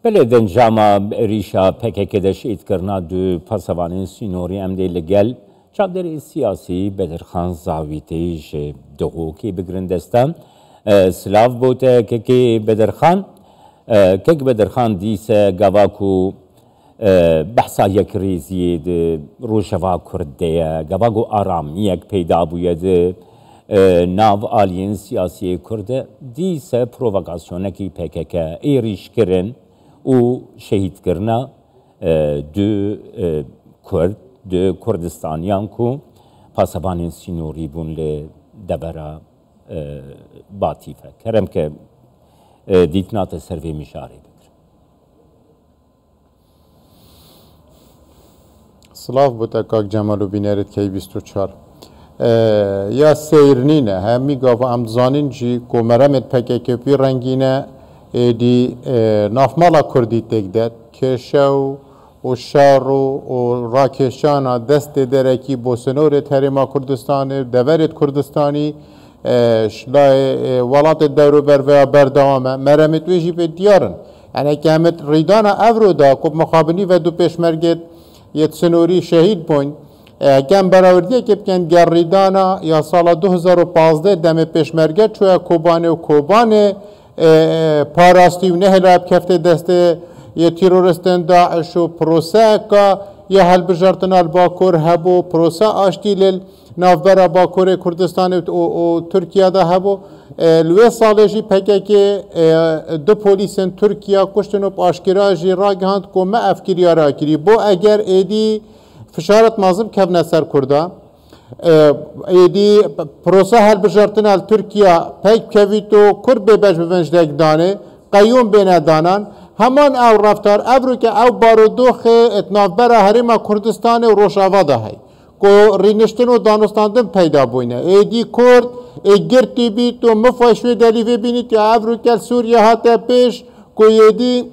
بله دنجاما ریشا پکک دشید کرنا دو پاسوانین سینوری ام دی لگل چابدری سیاسی بدرخان زاویتیش دهو کی بگرندستم سلاف بوده که بدرخان بدرخان دیسه گواکو بحثا یک ریزید روشوا کرده گواگو آرامیک پیدا بوید ناو آلین سیاسی کرده دیسه پرووکاسیونه کی پکک ایریش کرن و شهید کرنا دو کرد دو کردستانیان کو پاسبانین سینوری بون ل دبرا باتیفه کرم که دیتنات سروی میشاری بکر سلاف بوده کاک جمالو بینرد که 24 یا سیرنینه همی گاو امزانین جی کومرمت پککپی رنگینه دی نافمالا کردی تکدد که شو و شارو و راکشانا دست درکی بوسنور تریما کردستان دورت کردستانی شلای ولات دورو بر و بردوامه مرمت ویجی به دیارن یعنی که همت ریدانا افرو دا کب مخابنی و دو پیشمرگت یه سنوری شهید بوین کم براوردیه که بکن گر ریدانا یا سال 2015 دم پیشمرگت چویا کوبانه پاراستی و نهلاب کفته دسته یه تیرورستن داعش و پروسه که یه حل بجارتن الباکور هبو پروسه آشتی لیل نافبرا باکور کردستان و ترکیه دا هبو لوی سالشی پکه که دو پولیسن ترکیه کشتن و پاشکراجی را گهاند که ما افکری را کری بو اگر ایدی فشارت مازم کبنه سر کرده ایدی پروسه حل بجارتن ترکیه پیک کویتو کرد ببج ببنج دانه قیوم بینه دانان همان او رفتار ابرو که او بارودوخ اتناف برا حریم کردستان و روشاوا ده های که رینشتن و دانستاندن پیدا بوینه ایدی کرد گرتی بیت و مفاشوی دلیوی بینید که ابرو که سوریه هاته پیش که ایدی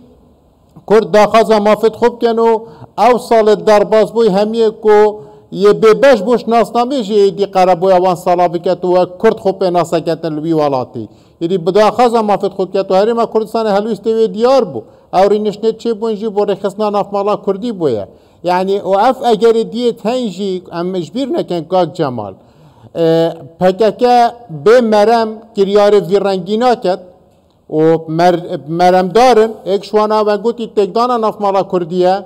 کرد داخازا مافت خوب کنو او سال درباز بوی همیه که یه ببش بوش ناسنامه جه ایدی قربوی اوان سالا بکت و کرد خوب ناسا کتن لوی والاتی یعنی بداخازا مافت خود که تو هریم کردستان هلویستوی دیار بو او رینشنه چه بونجی بو رخصنا نافمالا کردی بویه یعنی او اف اگر دیت هنجی ام مجبیر نکن کاک جمال پککه به مرم کریار ویرنگینا کد و مرم دارن ایک شوانا و گوتی تکدانا نافمالا کردیه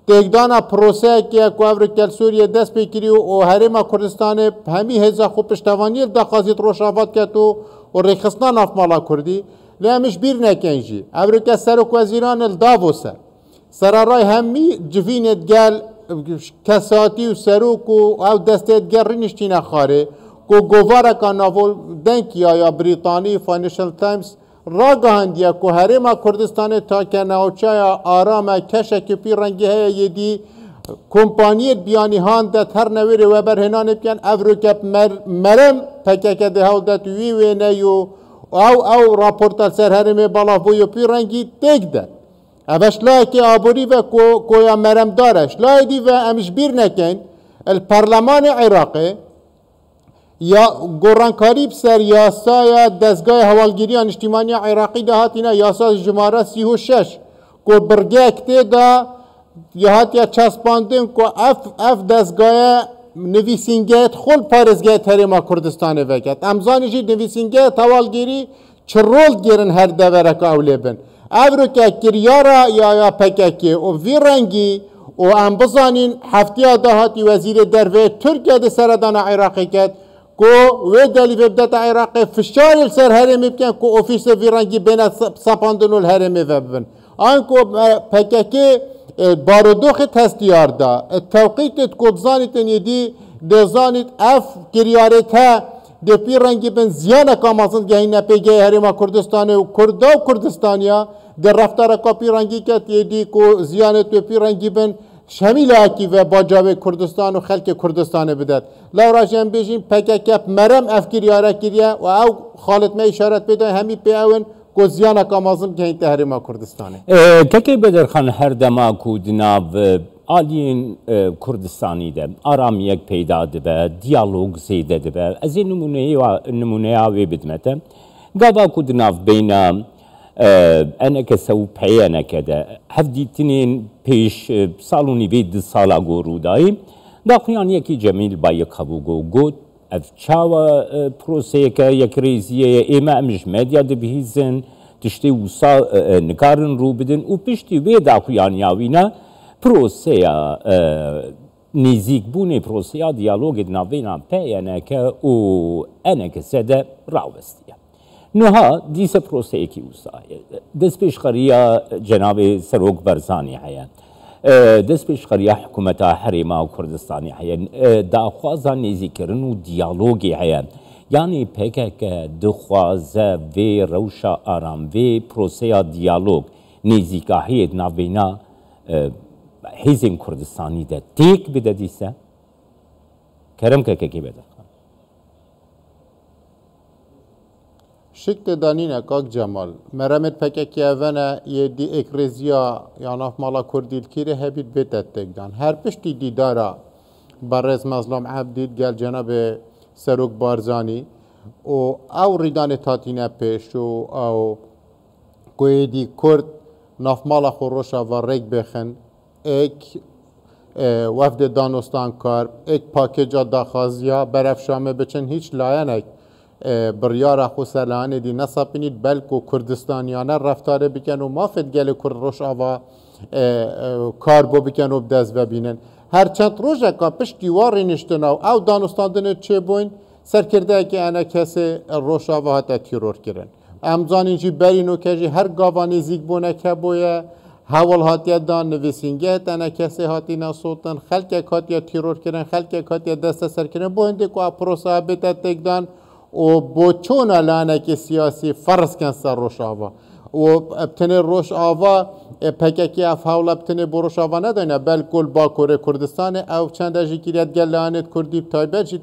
تکدانا پروسه که کوور کل سوریه دست بکری و هریم کردستان همی هزا خوب پشتوانی دخازیت روشاوات کتو و رخصنا نافمالا کردی لیامش بیر نکنجی ابرو که سرک وزیران الداوسه سرارای همی جوینت گل کساتی و سروک و او دستت گل رینشتین خاره که گواره که ناول دنکی یا بریتانی فاینانشل تایمز را گهاندیه که هریم کردستان تا که نوچای آرام کشک پی رنگی های یدی کمپانیت بیانی هان دت هر نویر و برهنان بکن افرو که مرم پکک ده هاو دت وی نیو او راپورتال سر هرم بالا بویو پی رنگی تک ده اوش لای که آبوری و کویا مرم دارش لای دی و امش بیر نکن الپرلمان عراقی یا گورانکاری بسر یاسا یا دستگاه حوالگیری اجتماعی عراقی ده هاتینا یاسا جماره 36 که برگه اکته ده یا هاتیا چسباندن که اف دستگاه نویسینگیت خل پارزگاه تریما کردستانه وکت امزانی جی نویسینگیت حوالگیری چه رول گیرن هر دوره که اولی بن افرو که کریارا یا پککی و وی رنگی و ام بزانین هفتی دهاتی وزیر دروی ترکیه ده سردان عراقی کد که وی دلی وبدت عراقی فشار سر هرمی بکن که اوفیس وی رنگی بین سپاندن و الهرمی وبن آنکو پککی بارودوخ تستیار دا توقیت کدزانیت نیدی دزانیت اف کریارت ها ده پی رنگی بن زیانه کامازن گهی نپیگه هرما کردستانه و کرده و کردستانیا در رفتار کا پی رنگی کت یدی کو زیانت و پی رنگی بن شمیل آکی و باجاوه کردستان و خلق کردستانه بدد لورا جن بیشین پککپ مرم افکریاره کریه و او خالد می اشارت بده همی پیاون کو زیانه کامازن گهی هرما کردستانه که بدرخان هر دما کودناو آلین کردستانی ده آرامیک پیدا ده دیالوگ زیده ده از این نمونه آوی بدمته گاوا کودناف بین انا كسو بيانا كده هفدي تنين بيش صالوني بيد صالا غوروداي داخل يكي جميل بايك خبوغو قوت افشاوا بروسيكا يكريزيه اما مش ميديا دبهيزن تشتي وصا نكارن روبدن و بشتي بيدا يعني ياوينا بروسيا نزيك بوني بروسيا ديالوج نافينا بيانكا و انا كسده راوستيا نوها ديس بروسيكي وصا دس بيش خريا جناب سروق برزاني حيا دس بيش خريا حكومتا حريما و كردستاني حيا داخوازا نزيكرن و ديالوجي حيا يعني پکک دخوازه و روشا آرام و پروسیا دیالوگ نزیکاهی نابینا حزب کردستانی ده تیک بده دیسه کرم که کی بده شکل دانینه کاک جمال مرامت پککی اوانه یه دی اکریزیا یا ناف مالا کردیل کیره هبید بیتت تکدان هر پشتی دیدارا برز مظلوم عبدید گل جناب سروک بارزانی و او ریدان تاتینه پیش و او گویدی کرد نافمالا خوروشا و ریک بخن ایک وفد دانستان کار ایک پاکیجا داخازیا برفشامه بچن هیچ لاینک بریار خو سلانه دی نصابینید بلکو کردستانیانه رفتاره بکن و مافد گل کرد روش آوا کار بو بکن و بدز ببینن هر چند روزه که پشتی واری نشتناو او دانستاندنه چه بوین سرکرده که انا کسی روشا و حتی تیرور کرن امزان اینجی برینو که هر گاوانی زیگ بونه که بویه حوال حتی دان نویسینگه انا کسی حتی نصوتن خلک کاتی تیرور کرن خلک کاتی دست سر کرن بوینده که پروسا بیتا تکدان و با چون لانه که سیاسی فرض کن سر روشا و ابتنه روش آوا پککی افحاول ابتنه بروش آوا ندانه بلکل با کره کردستان او چند اجی کریت گلانت کردی تایبه جید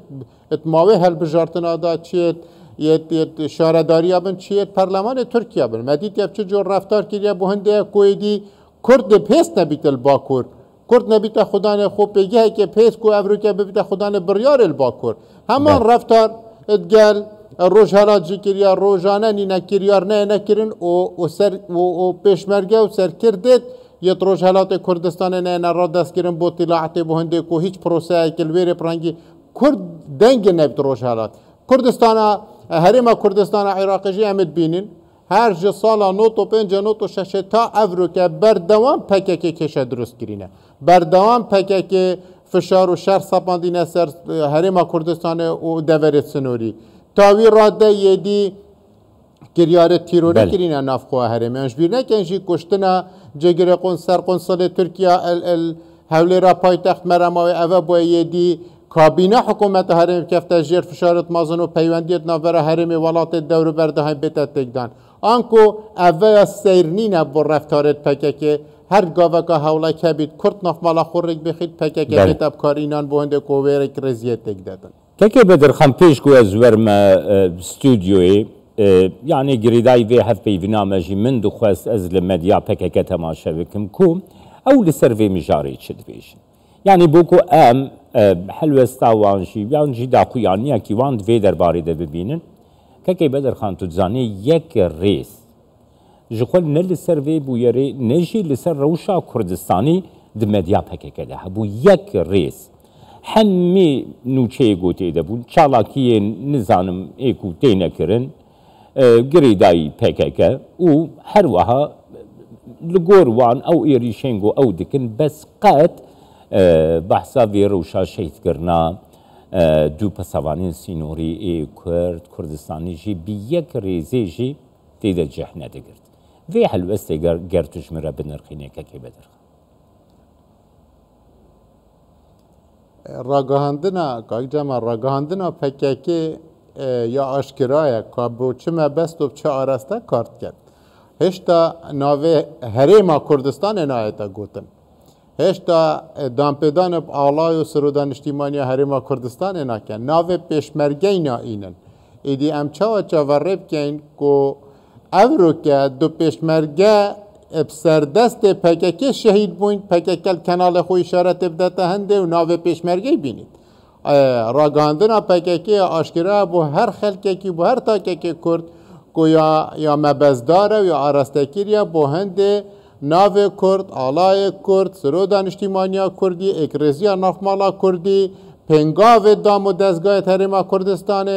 اتماوی هل بجارتن آدا چیت یه شارداری آبن چیت پرلمان ترکیه بن مدید یه چه جور رفتار کریه بهنده کویدی کرد پیس نبیت الباکور کرد نبیت خدان خوب بگه که پیس کو ابرو که ببیت خدان بریار الباکور همان رفتار اتگل روزهالا جیکریا روزانه نی نکریار نه نکرین و سر و پیشمرگه و سر کردید یه روزهالات کردستان نه نرا دست کردن با طلاعت بهنده کو هیچ پروسه کلویر پرانگی کرد دنگ نبت روزهالات کردستان هریم کردستان عراقی امد بینین هر جه سالا نوت و پنج نوت و شش تا افرو که بردوام پککی کشه درست کرینه بردوام پککی فشار و شر سپاندینه سر هریم کردستان و دورت سنوری تاوی راده یه دی کریار تیروری کرینه نافخواه هرمی انشبیر نکنشی کشتنا جگر سر قنصل ترکیه حولی را پایتخت مرماوی اوه باید یه دی کابینه حکومت هرمی کفته جیر فشارت مازن و پیوندیت نافره هرمی ولات دورو برده های بیتا تکدان آنکو اوه سیرنینه بر رفتارت پکه که هر گاوه که حوله که بید کرد نافمالا خورک بخید پکه که بیتا بکارینان بونده کوویرک رزیت تکدادن که بدر خمپیش کو از ورم استودیوی یعنی گریدای وی هف پیونامجی من دخواست از لمدیا پکه تماشا بکم کو او لسروی مجاری چد بیشن یعنی بوکو ام حلو استاوانشی یعنی جدا خویانیا کی واند وی درباره ده ببینن که بدر خان تو زانی یک ریس جخول نل سروی بویری نجی لسر روشا کردستانی ده مدیا پکه ده بو یک ریس همی نوچه گوته ده بود چالاکی نزانم ایکو تینه کرن گریدای پککه و هر وها لگور وان او ایریشنگو او دکن بس قد بحثا وی روشا شهید کرنا دو پسوانین سینوری ای کردستانی جی بی یک ریزی جی تیده جهنه ده گرد وی حلوسته گرتوش مرا بنرخینه که بدر راگاهاندنا کاک جمع راگاهاندنا پککی یا آشکرایه که بو چه مبست و چه آرسته کارت کرد هشتا ناوه هریما کردستان نایتا گوتن هشتا دامپدان آلای و سرودان اجتماعی هریما کردستان ناکن ناوه پیشمرگه اینا اینن ایدی امچا و چاورب کن که اورو که دو پیشمرگه بسردست پککی شهید بوین پککل کنال خوی اشارت بدته هنده و ناو پیشمرگی بینید راگاندنا پککی آشکرا بو هر خلکی بو هر تاکی کرد کو یا مبزداره و یا آرستکیریا با هند ناو کرد، آلای کرد، سرو دانشتیمانیا کردی، اکرزیا نافمالا کردی، پنگاو دام و دزگاه تحریم کردستان،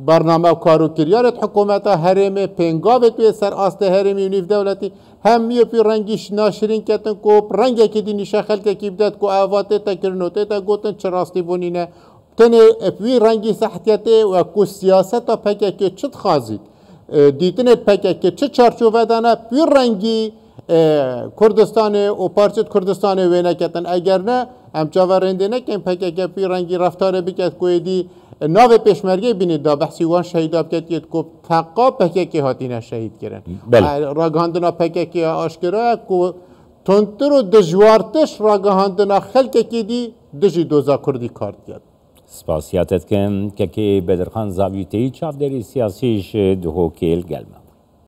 برنامه کاروکریارت حکومت هرم پنگاو توی سر آست هرمی و نیف دولتی همیه پی رنگیش ناشرین کتن کو رنگی که دی نیشه خلقه کی بدد کو آواته تا کرنوته تا گوتن چراستی بونینه تنه پی رنگی صحتیته و کو سیاست تا پکه که چت خازید دیتنت پکه که چه چارچوبه دانه پی رنگی کردستان و پارچت کردستان وینه کتن اگر نه هم چاورنده نه که پکه که پی رنگی رفتار بکت کوی دی ناو پیشمرگی بینید دا بحثی وان شهیداب کتید کو فقا پکه که هاتینه شهید کرن راگهاندنا پکه که آشکره کو تونتر و دجوارتش راگهاندنا خلقه که دی دجی دوزا کردی کارد کرد سپاسیاتت کن که بدرخان زاویتی چاودری سیاسیش دهو کل گلمه